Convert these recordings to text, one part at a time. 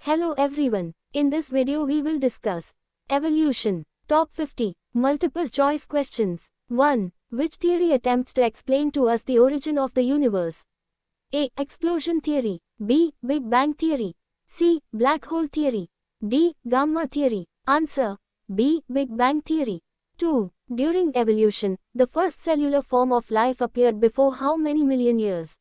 Hello everyone. In this video we will discuss evolution. Top 50 multiple choice questions. 1. Which theory attempts to explain to us the origin of the universe? A. Explosion theory. B. Big Bang theory. C. Black hole theory. D. Gamma theory. Answer. B. Big Bang theory. 2. During evolution, the first cellular form of life appeared before how many million years?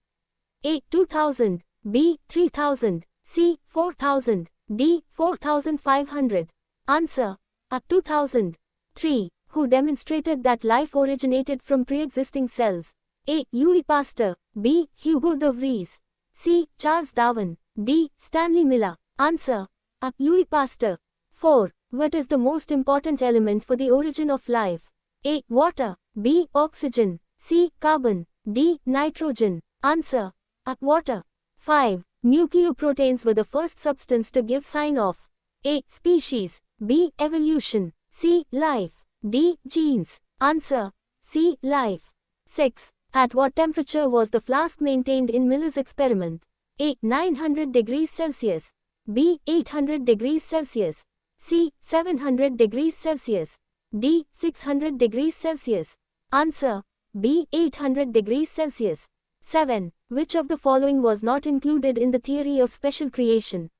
A. 2000. B. 3000. C. 4000. D. 4500. Answer. A. 2000. 3. Who demonstrated that life originated from pre-existing cells? A. Louis Pasteur. B. Hugo de Vries. C. Charles Darwin. D. Stanley Miller. Answer. A. Louis Pasteur. 4. What is the most important element for the origin of life? A. Water. B. Oxygen. C. Carbon. D. Nitrogen. Answer. A. Water. 5. Nucleoproteins were the first substance to give sign of A. Species. B. Evolution. C. Life. D. Genes. Answer. C. Life. 6. At what temperature was the flask maintained in Miller's experiment? A. 900 degrees Celsius. B. 800 degrees Celsius. C. 700 degrees Celsius. D. 600 degrees Celsius. Answer. B. 800 degrees Celsius. 7. Which of the following was not included in the theory of special creation?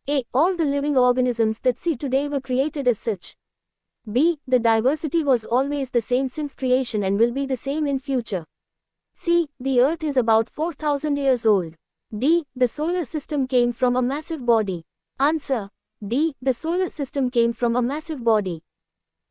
A. All the living organisms that see today were created as such. B. The diversity was always the same since creation and will be the same in future. C. The Earth is about 4000 years old. D. The solar system came from a massive body. Answer. D. The solar system came from a massive body.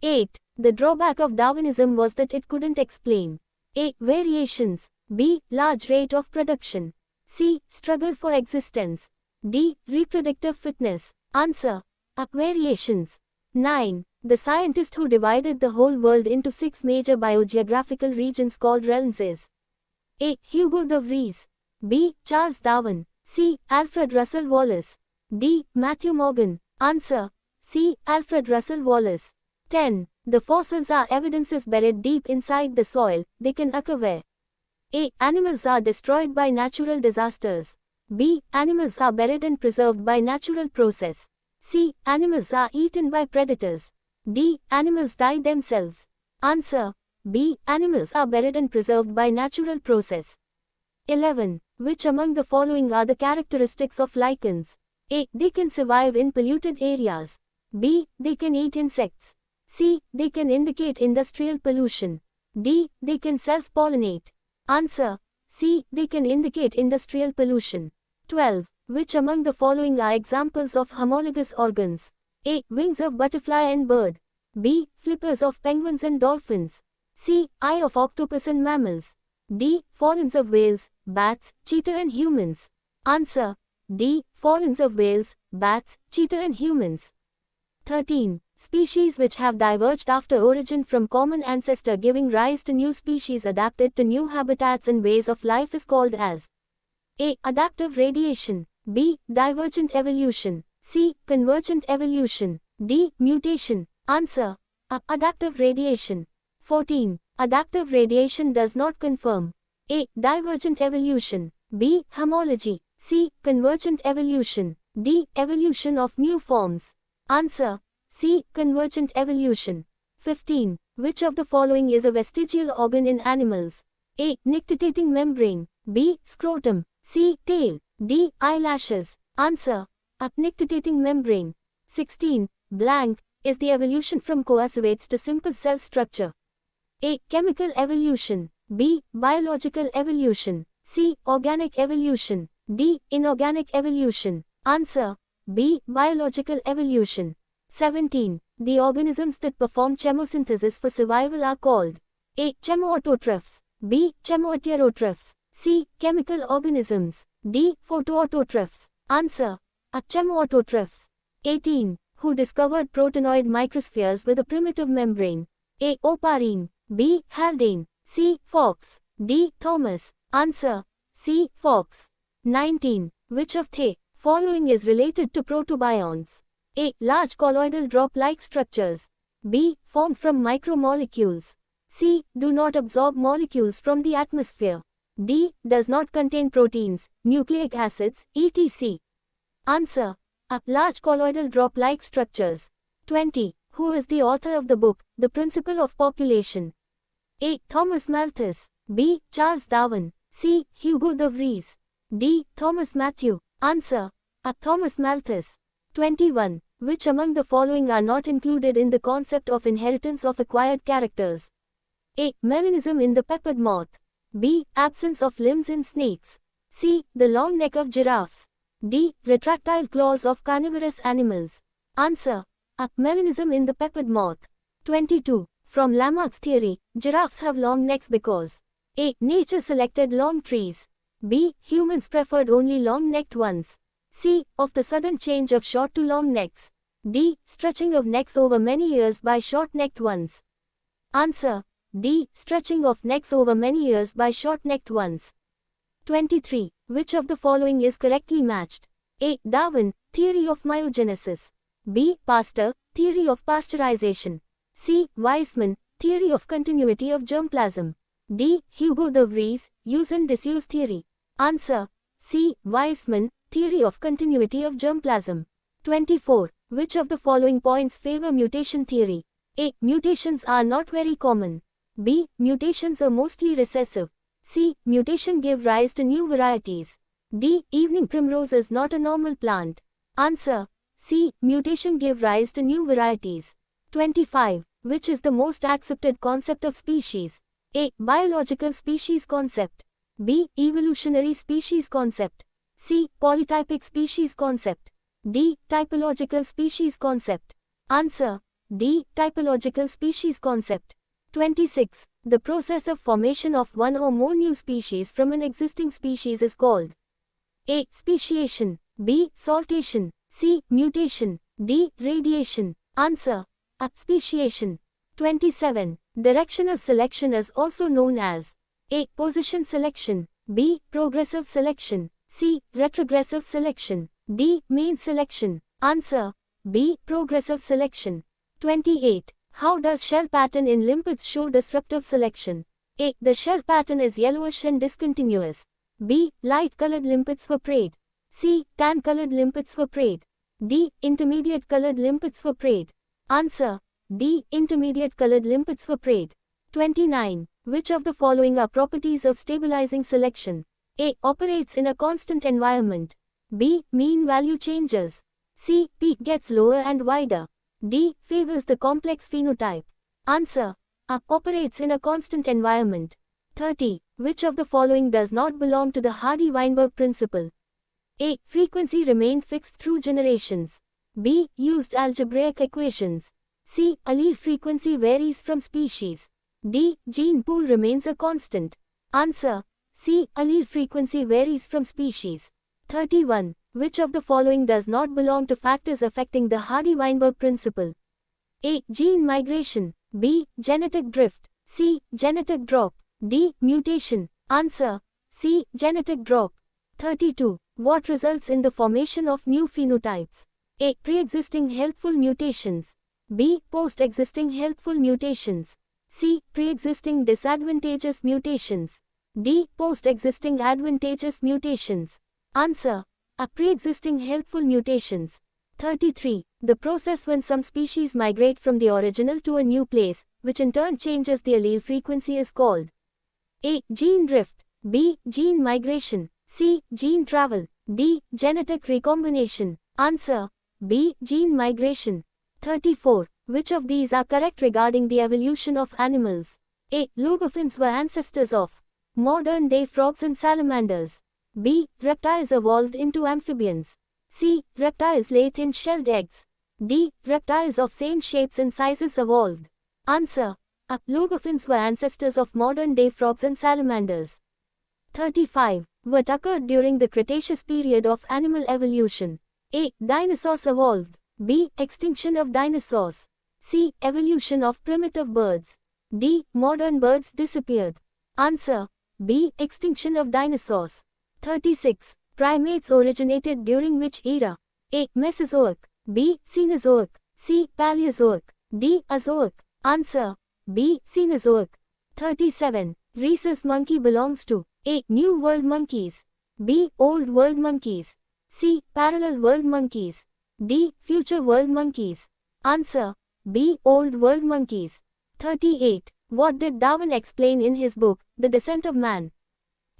8. The drawback of Darwinism was that it couldn't explain A. Variations. B. Large rate of production. C. Struggle for existence. D. Reproductive fitness. Answer. A. Variations. 9. The scientist who divided the whole world into 6 major biogeographical regions called realms is A. Hugo de Vries. B. Charles Darwin. C. Alfred Russel Wallace. D. Matthew Morgan. Answer. C. Alfred Russel Wallace. 10. The fossils are evidences buried deep inside the soil. They can occur where? A. Animals are destroyed by natural disasters. B. Animals are buried and preserved by natural process. C. Animals are eaten by predators. D. Animals die themselves. Answer. B. Animals are buried and preserved by natural process. 11. Which among the following are the characteristics of lichens? A. They can survive in polluted areas. B. They can eat insects. C. They can indicate industrial pollution. D. They can self-pollinate. Answer. C. They can indicate industrial pollution. 12. Which among the following are examples of homologous organs? A. Wings of butterfly and bird. B. Flippers of penguins and dolphins. C. Eye of octopus and mammals. D. Forelimbs of whales, bats, cheetah and humans. Answer. D. Forelimbs of whales, bats, cheetah and humans. 13. Species which have diverged after origin from common ancestor giving rise to new species adapted to new habitats and ways of life is called as A. Adaptive radiation. B. Divergent evolution. C. Convergent evolution. D. Mutation. Answer. A. Adaptive radiation. 14. Adaptive radiation does not confirm A. Divergent evolution. B. Homology. C. Convergent evolution. D. Evolution of new forms. Answer. C. Convergent evolution. 15. Which of the following is a vestigial organ in animals? A. Nictitating membrane. B. Scrotum. C. Tail. D. Eyelashes. Answer. A. Nictitating membrane. 16. Blank is the evolution from coacevates to simple cell structure. A. Chemical evolution. B. Biological evolution. C. Organic evolution. D. Inorganic evolution. Answer. B. Biological evolution. 17. The organisms that perform chemosynthesis for survival are called A. Chemoautotrophs. B. Chemoheterotrophs. C. Chemical organisms. D. Photoautotrophs. Answer. A. Chemoautotrophs. 18. Who discovered protenoid microspheres with a primitive membrane? A. Oparin. B. Haldane. C. Fox. D. Thomas. Answer. C. Fox. 19. Which of the following is related to protobionts? A. Large colloidal drop-like structures. B. Formed from micromolecules. C. Do not absorb molecules from the atmosphere. D. Does not contain proteins, nucleic acids, etc. Answer. A. Large colloidal drop-like structures. 20. Who is the author of the book, The Principle of Population? A. Thomas Malthus. B. Charles Darwin. C. Hugo de Vries. D. Thomas Matthew. Answer. A. Thomas Malthus. 21. Which among the following are not included in the concept of inheritance of acquired characters? A. Melanism in the peppered moth. B. Absence of limbs in snakes. C. The long neck of giraffes. D. Retractile claws of carnivorous animals. Answer. A. Melanism in the peppered moth. 22. From Lamarck's theory, giraffes have long necks because A. Nature selected long trees. B. Humans preferred only long-necked ones. C. Of the sudden change of short to long necks. D. Stretching of necks over many years by short-necked ones. Answer. D. Stretching of necks over many years by short-necked ones. 23. Which of the following is correctly matched? A. Darwin, theory of myogenesis. B. Pasteur, theory of pasteurization. C. Weismann, theory of continuity of germplasm. D. Hugo de Vries, use and disuse theory. Answer. C. Weismann, theory of continuity of germplasm. 24. Which of the following points favor mutation theory? A. Mutations are not very common. B. Mutations are mostly recessive. C. Mutation give rise to new varieties. D. Evening primrose is not a normal plant. Answer. C. Mutation give rise to new varieties. 25. Which is the most accepted concept of species? A. Biological species concept. B. Evolutionary species concept. C. Polytypic species concept. D. Typological species concept. Answer. D. Typological species concept. 26. The process of formation of one or more new species from an existing species is called A. Speciation. B. Saltation. C. Mutation. D. Radiation. Answer. A. Speciation. 27. Directional selection is also known as A. Position selection. B. Progressive selection. C. Retrogressive selection. D. Mean selection. Answer. B. Progressive selection. 28. How does shell pattern in limpets show disruptive selection? A. The shell pattern is yellowish and discontinuous. B. Light-colored limpets were preyed. C. Tan-colored limpets were preyed. D. Intermediate-colored limpets were preyed. Answer. D. Intermediate-colored limpets were preyed. 29. Which of the following are properties of stabilizing selection? A. Operates in a constant environment. B. Mean value changes. C. Peak gets lower and wider. D. Favors the complex phenotype. Answer. A. Operates in a constant environment. 30. Which of the following does not belong to the Hardy-Weinberg principle? A. Frequency remained fixed through generations. B. Used algebraic equations. C. Allele frequency varies from species. D. Gene pool remains a constant. Answer. C. Allele frequency varies from species. 31. Which of the following does not belong to factors affecting the Hardy-Weinberg principle? A. Gene migration. B. Genetic drift. C. Genetic drop. D. Mutation. Answer. C. Genetic drop. 32. What results in the formation of new phenotypes? A. Pre-existing healthful mutations. B. Post-existing healthful mutations. C. Pre-existing disadvantageous mutations. D. Post-existing advantageous mutations. Answer. A. Pre-existing healthful mutations. 33. The process when some species migrate from the original to a new place, which in turn changes the allele frequency, is called A. Gene drift. B. Gene migration. C. Gene travel. D. Genetic recombination. Answer. B. Gene migration. 34. Which of these are correct regarding the evolution of animals? A. Lobophinns were ancestors of modern-day frogs and salamanders. B. Reptiles evolved into amphibians. C. Reptiles lay thin-shelled eggs. D. Reptiles of same shapes and sizes evolved. Answer. A. Lobophinns were ancestors of modern-day frogs and salamanders. 35. What occurred during the Cretaceous period of animal evolution? A. Dinosaurs evolved. B. Extinction of dinosaurs. C. Evolution of primitive birds. D. Modern birds disappeared. Answer. B. Extinction of dinosaurs. 36. Primates originated during which era? A. Mesozoic. B. Cenozoic. C. Paleozoic. D. Azoic. Answer. B. Cenozoic. 37. Rhesus monkey belongs to A. New World monkeys. B. Old World monkeys. C. Parallel World monkeys. D. Future world monkeys. Answer. B. Old world monkeys. 38. What did Darwin explain in his book, The Descent of Man?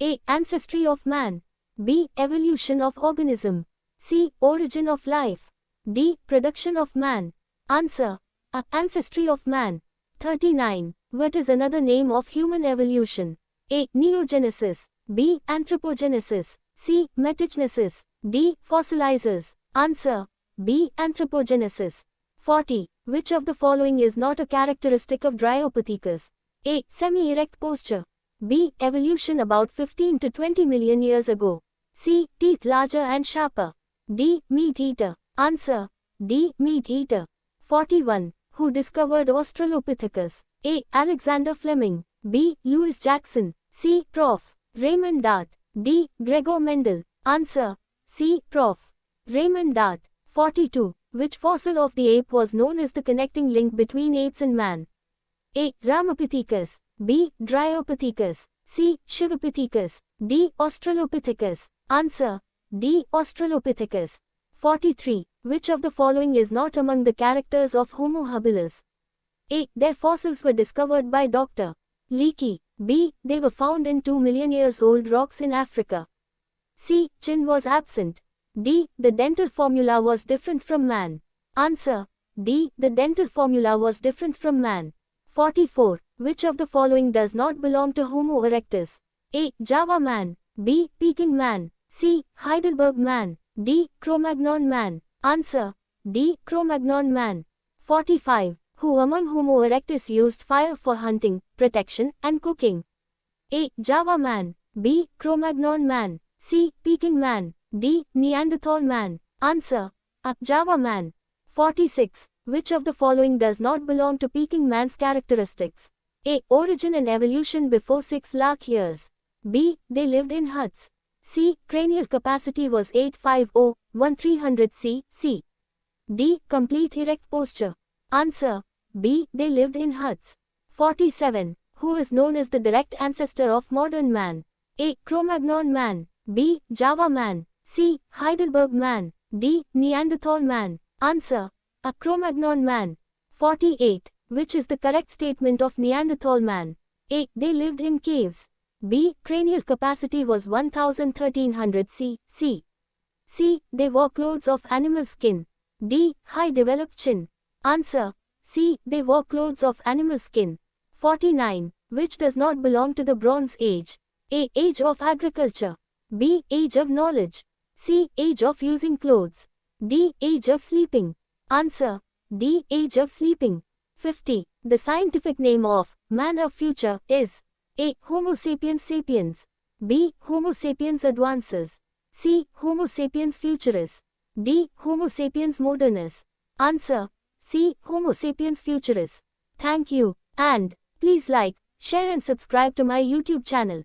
A. Ancestry of man. B. Evolution of organism. C. Origin of life. D. Production of man. Answer. A. Ancestry of man. 39. What is another name of human evolution? A. Neogenesis. B. Anthropogenesis. C. Metagenesis. D. Fossilizers. Answer. B. Anthropogenesis. 40. Which of the following is not a characteristic of Dryopithecus? A. Semi-erect posture. B. Evolution about 15 to 20 million years ago. C. Teeth larger and sharper. D. Meat eater. Answer. D. Meat eater. 41. Who discovered Australopithecus? A. Alexander Fleming. B. Louis Jackson. C. Prof. Raymond Dart. D. Gregor Mendel. Answer. C. Prof. Raymond Dart. 42. Which fossil of the ape was known as the connecting link between apes and man? A. Ramapithecus. B. Dryopithecus. C. Shivapithecus. D. Australopithecus. Answer. D. Australopithecus. 43. Which of the following is not among the characters of Homo habilis? A. Their fossils were discovered by Dr. Leakey. B. They were found in 2 million years old rocks in Africa. C. Chin was absent. D. The dental formula was different from man. Answer. D. The dental formula was different from man. 44. Which of the following does not belong to Homo erectus? A. Java man. B. Peking man. C. Heidelberg man. D. Cro-Magnon man. Answer. D. Cro-Magnon man. 45. Who among Homo erectus used fire for hunting, protection, and cooking? A. Java man. B. Cro-Magnon man. C. Peking man. D. Neanderthal man. Answer. A. Java man. 46. Which of the following does not belong to Peking man's characteristics? A. Origin and evolution before 6 lakh years. B. They lived in huts. C. Cranial capacity was 850-1300 c. D. Complete erect posture. Answer. B. They lived in huts. 47. Who is known as the direct ancestor of modern man? A. Cro-Magnon man. B. Java man. C. Heidelberg man. D. Neanderthal man. Answer. A. Cro-Magnon man. 48. Which is the correct statement of Neanderthal man? A. They lived in caves. B. Cranial capacity was 1300 c. C. They wore clothes of animal skin. D. High developed chin. Answer. C. They wore clothes of animal skin. 49. Which does not belong to the Bronze Age? A. Age of agriculture. B. Age of knowledge. C. Age of using clothes. D. Age of sleeping. Answer. D. Age of sleeping. 50. The scientific name of man of future is A. Homo sapiens sapiens. B. Homo sapiens advances. C. Homo sapiens futuris. D. Homo sapiens modernus. Answer. C. Homo sapiens futuris. Thank you, and please like, share and subscribe to my YouTube channel.